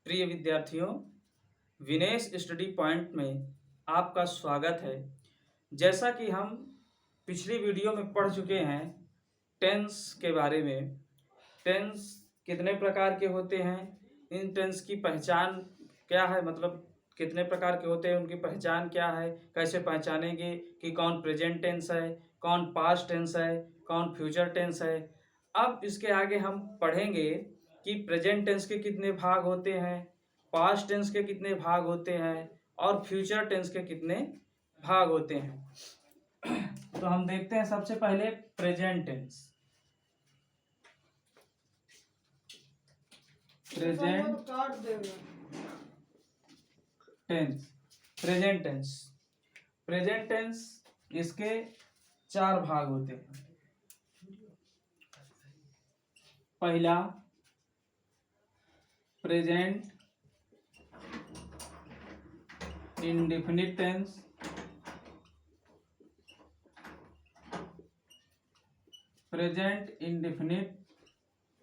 प्रिय विद्यार्थियों, Vinesh study point में आपका स्वागत है। जैसा कि हम पिछली वीडियो में पढ़ चुके हैं टेंस के बारे में। टेंस कितने प्रकार के होते हैं, इन टेंस की पहचान क्या है, मतलब कितने प्रकार के होते हैं, उनकी पहचान क्या है, कैसे पहचानेंगे कि कौन प्रेजेंट टेंस है, कौन पास्ट टेंस है, कौन फ्यूचर टेंस है। अब इसके आगे हम पढ़ेंगे कि प्रेजेंट टेंस के कितने भाग होते हैं, पास्ट टेंस के कितने भाग होते हैं और फ्यूचर टेंस के कितने भाग होते हैं। तो हम देखते हैं सबसे पहले present tense. Present tense present tense present tense इसके 4 भाग होते हैं। पहला present indefinite tense, present indefinite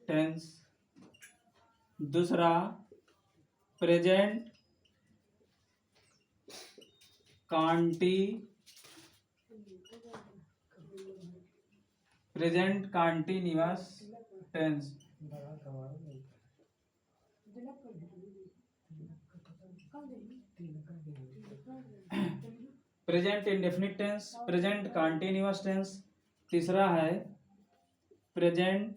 tense. दूसरा present continuous tense. Present indefinite tense, present continuous tense. तीसरा है present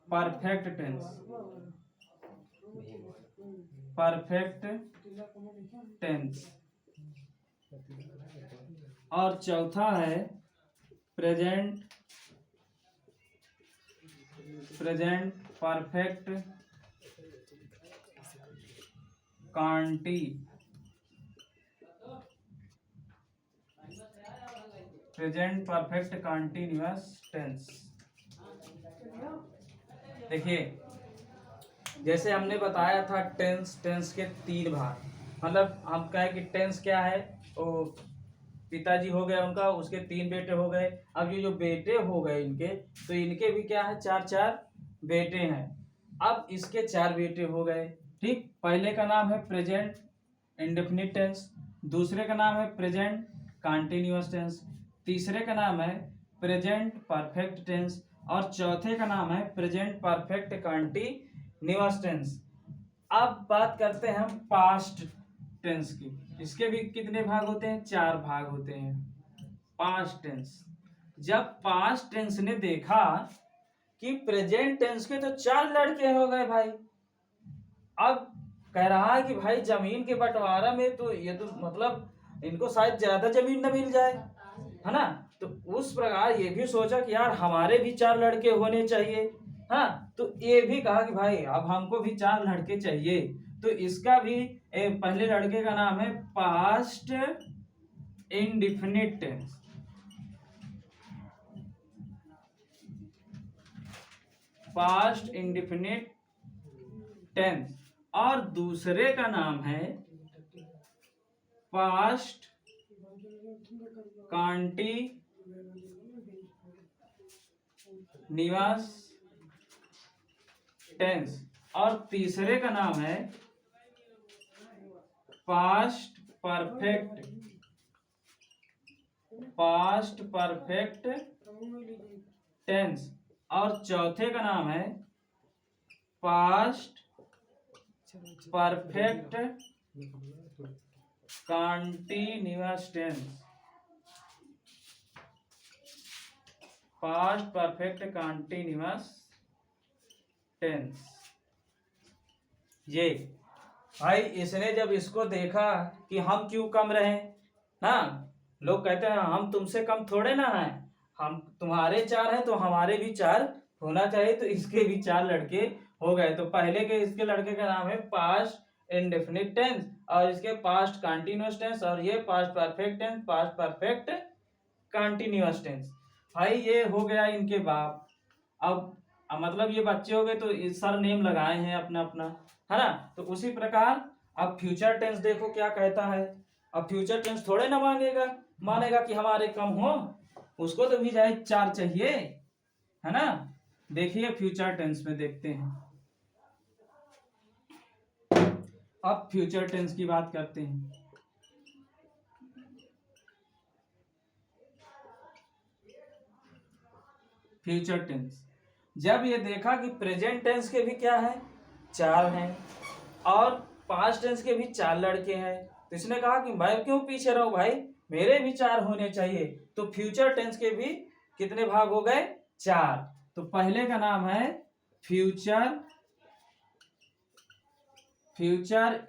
perfect tense, perfect tense. और चौथा है प्रेजेंट परफेक्ट कंटीन्यूअस टेंस। देखिए, जैसे हमने बताया था टेंस के 3 भाग, मतलब हम कहें कि टेंस क्या है, वो पिताजी हो गए उनका, उसके 3 बेटे हो गए। अब ये जो बेटे हो गए इनके, तो इनके भी क्या है, 4 बेटे हैं। अब इसके 4 बेटे हो गए। ठीक, पहले का नाम है प्रेजेंट इंडेफिनिट टेंस, दूसरे का नाम है प्रेजेंट कंटीन्यूअस टेंस, तीसरे का नाम है प्रेजेंट परफेक्ट टेंस और चौथे का नाम है प्रेजेंट परफेक्ट कंटीन्यूअस टेंस। अब बात करते हैं हम पास्ट टेंस की। इसके भी कितने भाग होते हैं, 4 भाग होते हैं। पास्ट टेंस, जब पास्ट टेंस ने देखा कि प्रेजेंट टेंस के तो 4 लड़के हो गए भाई, अब कह रहा है कि भाई जमीन के बंटवारा में तो ये तो मतलब इनको शायद ज्यादा जमीन न मिल जाए, है ना। तो उस प्रकार ये भी सोचा कि यार हमारे भी 4 लड़के होने चाहिए। हाँ, तो ये भी कहा कि भाई अब हमको भी 4 लड़के चाहिए। तो इसका भी पहले लड़के का नाम है past indefinite tense. Past indefinite tense. और दूसरे का नाम है पास्ट कंटीन्यूअस टेंस और तीसरे का नाम है पास्ट परफेक्ट टेंस और चौथे का नाम है past perfect continuous tense. Past perfect continuous tense. ये भाई इसने जब इसको देखा कि हम क्यों कम रहे ना, लोग कहते हैं हम तुमसे कम थोड़े ना हैं, हम तुम्हारे 4 हैं तो हमारे भी 4 होना चाहिए। तो इसके भी 4 लड़के हो गए। तो पहले के इसके लड़के का नाम है पास्ट इंडेफिनिट टेंस और इसके पास्ट कंटीन्यूअस टेंस और ये past perfect tense, past perfect continuous tense. भाई ये हो गया इनके बाप। अब मतलब ये बच्चे हो गए तो सर नेम लगाए हैं अपना अपना, है ना। तो उसी प्रकार अब फ्यूचर टेंस देखो क्या कहता है। अब फ्यूचर टेंस थोड़े ना मानेगा कि हमारे कम हो, उसको तो भी जाए 4 चाहिए, है ना। देखिए फ्यूचर टेंस में देखते हैं अब फ्यूचर टेंस की बात करते हैं। फ्यूचर टेंस, जब ये देखा कि प्रेजेंट टेंस के भी क्या है, 4 हैं और पास्ट टेंस के भी 4 लड़के हैं, तो इसने कहा कि मैं क्यों पीछे रहूं भाई, मेरे भी 4 होने चाहिए। तो फ्यूचर टेंस के भी कितने भाग हो गए, 4। तो पहले का नाम है future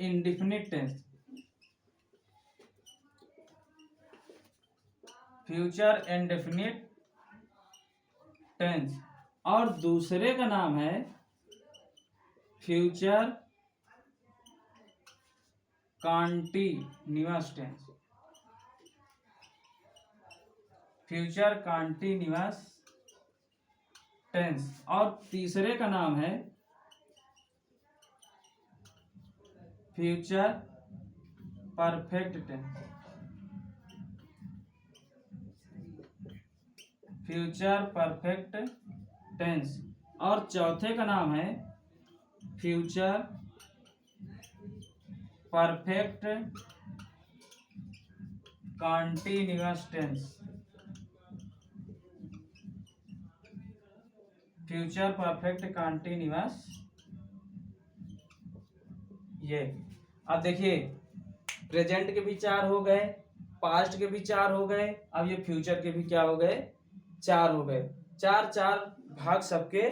indefinite tense, future indefinite tense, और दूसरे का नाम है future continuous tense, future continuous tense, और तीसरे का नाम है future perfect tense, future perfect tense, और चौथे का नाम है future perfect continuous tense, future perfect continuous. ये अब देखिए, प्रेजेंट के भी 4 हो गए, पास्ट के भी 4 हो गए, अब ये फ्यूचर के भी क्या हो गए, 4 हो गए। 4 भाग सबके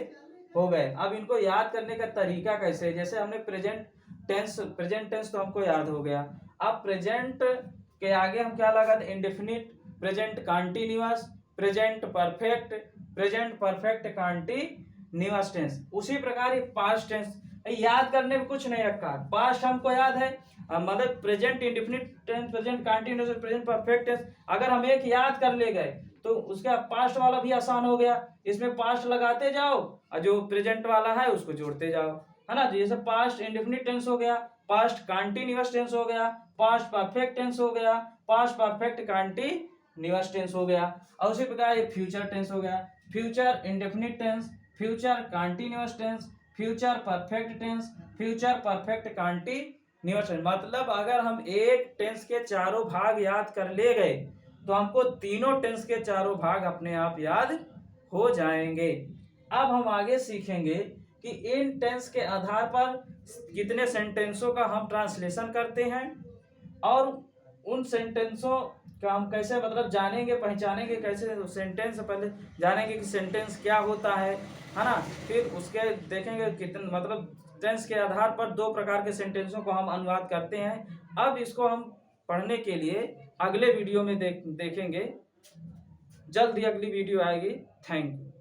हो गए। अब इनको याद करने का तरीका कैसे है, जैसे हमने प्रेजेंट टेंस तो हमको याद हो गया। अब प्रेजेंट के आगे हम क्या लगा थे, indefinite, present continuous, present perfect continuous tense. उसी प्रकार ये पास्ट टेंस याद करने में कुछ नहीं रखा। पास्ट हमको याद है, मतलब present indefinite tense, present continuous, present perfect tense, अगर हम एक याद कर ले गए तो उसका पास्ट वाला भी आसान हो गया। इसमें पास्ट लगाते जाओ और जो प्रेजेंट वाला है उसको जोड़ते जाओ, है ना। तो जैसे पास्ट इंडेफिनिट टेंस हो गया, पास्ट कॉन्टिन्यूअस टेंस हो गया, पास्ट परफेक्ट टेंस हो गया, पास्ट परफेक्ट कॉन्टिन्यूअस टेंस हो गया, और उसी प्रकार ये फ्यूचर टेंस हो गया, future indefinite tense, future continuous tense, future perfect tense, future perfect continuous tense. मतलब अगर हम एक टेंस के चारों भाग याद कर ले गए तो हमको तीनों टेंस के चारों भाग अपने आप याद हो जाएंगे। अब हम आगे सीखेंगे कि इन टेंस के आधार पर कितने सेंटेंसों का हम ट्रांसलेशन करते हैं, और उन सेंटेंसों का हम कैसे मतलब जानेंगे, पहचानेंगे कैसे। सेंटेंस से पहले जानेंगे कि सेंटेंस क्या होता है ना। फिर उसके देखेंगे कितने मतलब टेंस के आधार पर 2 प्रकार के सेंटेंसों को हम अनुवाद करते हैं। अब इसको हम पढ़ने के लिए अगले वीडियो में देखेंगे, जल्द ही अगली वीडियो आएगी। Thank you.